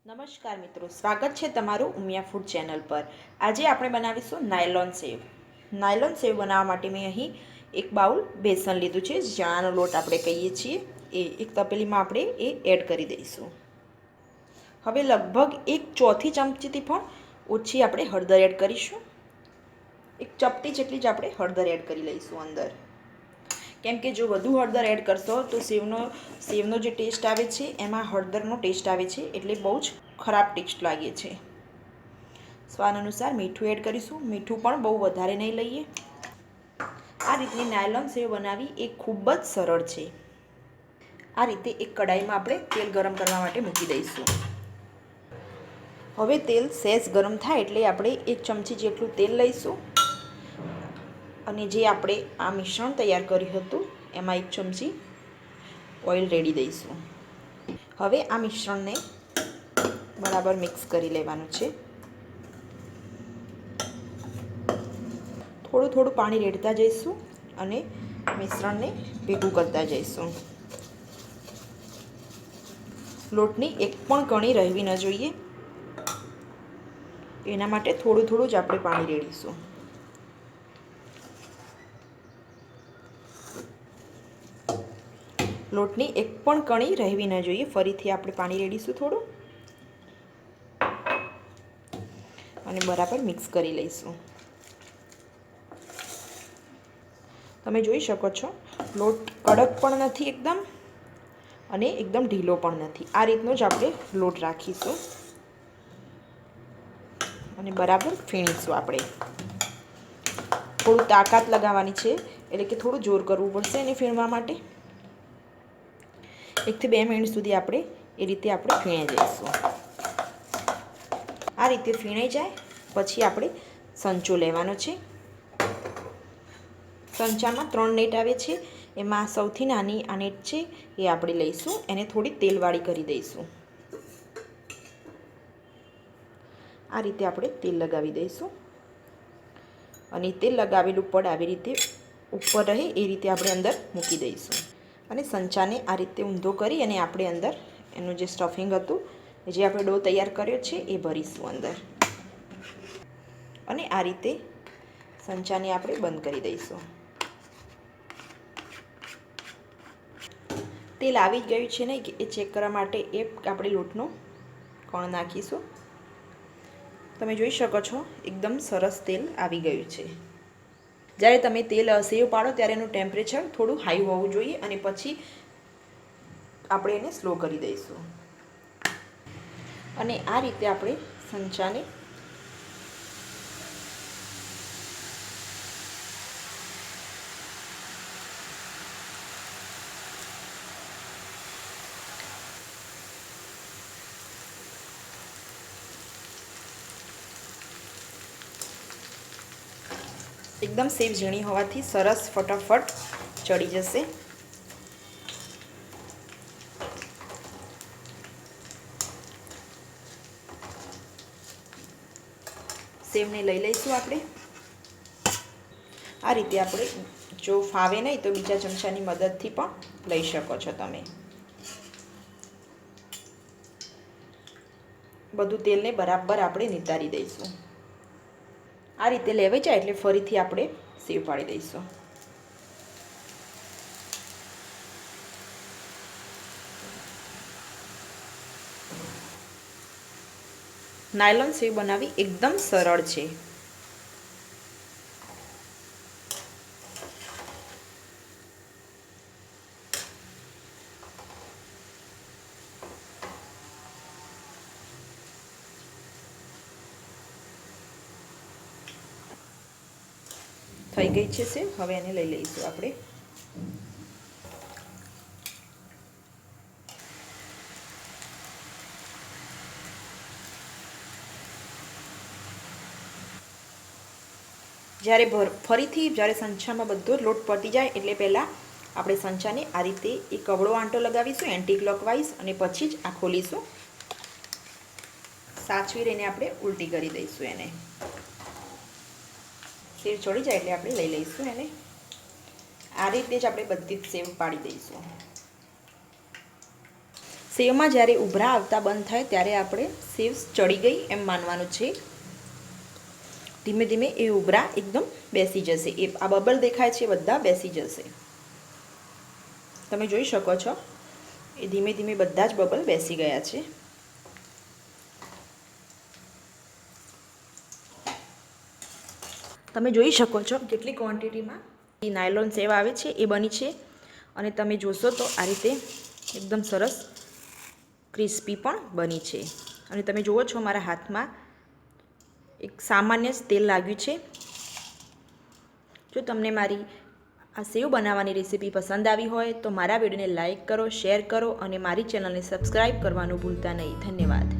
નમસ્કાર મિત્રો, સ્વાગત છે તમારું ઉમિયા ફૂડ ચેનલ પર। આજે આપણે બનાવીશું નાયલોન સેવ। નાયલોન સેવ બનાવવા માટે મેં અહીં એક બાઉલ બેસન લીધું છે, ચણાનો લોટ આપણે કહીએ છીએ। એક તપેલીમાં આપણે એ એડ કરી દઈશું। હવે લગભગ 1/4 ચમચીથી પણ ઓછી આપણે હળદર એડ કરીશું। 1 ચપટી જેટલી જ આપણે હળદર એડ કરી લઈશું અંદર, કેમ કે જો વધુ હળદર એડ કરશો તો સેવનો જે ટેસ્ટ આવે છે એમાં હળદરનો ટેસ્ટ આવે છે, એટલે બહુ જ ખરાબ ટેસ્ટ લાગે છે। સ્વાદ અનુસાર મીઠું એડ કરીશું। મીઠું પણ બહુ વધારે નહીં લઈએ। આ રીતની નાયલોન સેવ બનાવવી એ ખૂબ જ સરળ છે। આ રીતે એક કડાઈમાં આપણે તેલ ગરમ કરવા માટે મૂકી દઈશું। હવે તેલ સહેજ ગરમ થાય એટલે આપણે 1 ચમચી જેટલું તેલ લઈશું અને જે આપણે આ મિશ્રણ તૈયાર કર્યું હતું એમાં 1 ચમચી ઓઇલ રેડી દઈશું। હવે આ મિશ્રણને બરાબર મિક્સ કરી લેવાનું છે। થોડું થોડું પાણી રેડતા જઈશું અને મિશ્રણને ભેગું કરતા જઈશું। લોટની એક પણ કણી રહેવી ન જોઈએ, એના માટે થોડું થોડું જ આપણે પાણી રેડીશું। લોટની એક પણ કણી રહેવી ન જોઈએ। ફરીથી આપણે પાણી રેડીશું થોડું અને બરાબર મિક્સ કરી લઈશું। તમે જોઈ શકો છો, લોટ કડક પણ નથી એકદમ અને એકદમ ઢીલો પણ નથી। આ રીતનો જ આપણે લોટ રાખીશું અને બરાબર ફીણીશું। આપણે થોડું તાકાત લગાવવાની છે, એટલે કે થોડું જોર કરવું પડશે એને ફીણવા માટે। 1 થી 2 મિનિટ સુધી આપણે એ રીતે ફીણી જઈશું। આ રીતે ફીણાઈ જાય પછી આપણે સંચો લેવાનો છે। સંચામાં 3 નેટ આવે છે, એમાં સૌથી નાની આ નેટ છે એ આપણે લઈશું। એને થોડી તેલવાળી કરી દઈશું। આ રીતે આપણે તેલ લગાવી દઈશું અને તેલ લગાવેલું પડ આવી રીતે ઉપર રહે એ રીતે આપણે અંદર મૂકી દઈશું અને સંચાને આ રીતે ઊંધો કરી અને આપણે અંદર એનું જે સ્ટફિંગ હતું, જે આપણે ડો તૈયાર કર્યો છે એ ભરીશું અંદર અને આ રીતે સંચાને આપણે બંધ કરી દઈશું। તેલ આવી જ ગયું છે ને એ ચેક કરવા માટે આપણે લોટનો કણ નાખીશું। તમે જોઈ શકો છો, એકદમ સરસ તેલ આવી ગયું છે। જ્યારે તમે તેલ સેવ પાડો ત્યારે એનું ટેમ્પરેચર થોડું હાઈ હોવું જોઈએ અને પછી આપણે એને સ્લો કરી દઈશું અને આ રીતે આપણે સંચાને એકદમ સેવ ઝીણી હોવાથી સરસ ફટાફટ ચડી જશે। સેવને લઈ લઈશું આપણે। આ રીતે આપણે જો ફાવે નહીં તો બીજા ચમચાની મદદથી પણ લઈ શકો છો તમે। બધું તેલને બરાબર આપણે નિતારી દઈશું। આ રીતે લેવાઈ જાય એટલે ફરીથી આપણે સેવ પાડી દઈશું। નાયલોન સેવ બનાવવી એકદમ સરળ છે। થઈ ગઈ છે સેવ। હવે એને લઈ લઈશું આપણે। ફરીથી જ્યારે સંચામાં બધો લોટ પતી જાય એટલે પહેલાં આપણે સંચાને આ રીતે એક કવળો આંટો લગાવીશું એન્ટી ક્લોકવાઇઝ અને પછી જ આ ખોલીશું। સાચવી રહીને આપણે ઉલટી કરી દઈશું એને। સેવ ચડી જાય એટલે આપણે લઈ લઈશું એને। આ રીતે જ આપણે બધી જ સેવ પાડી દઈશું। સેવમાં જ્યારે ઉભરા આવતા બંધ થાય ત્યારે આપણે સેવ ચડી ગઈ એમ માનવાનું છે. ધીમે ધીમે એ ઉભરા એકદમ બેસી જશે. એ આ બબલ દેખાય છે બધા બેસી જશે. તમે જોઈ શકો છો એ ધીમે ધીમે બધા જ બબલ બેસી ગયા છે. તમે જોઈ શકો છો કેટલી ક્વોન્ટિટીમાં નાયલોન સેવ આવે છે એ બની છે. અને તમે જોશો તો આ રીતે એકદમ સરસ ક્રિસ્પી પણ બની છે. અને તમે જુઓ છો મારા હાથમાં એક સામાન્ય જ તેલ લાગ્યું છે. જો તમને મારી આ સેવ બનાવવાની રેસીપી પસંદ આવી હોય તો મારા વિડીયોને લાઇક કરો, શેર કરો અને મારી ચેનલને સબસ્ક્રાઈબ કરવાનું ભૂલતા નહીં. ધન્યવાદ.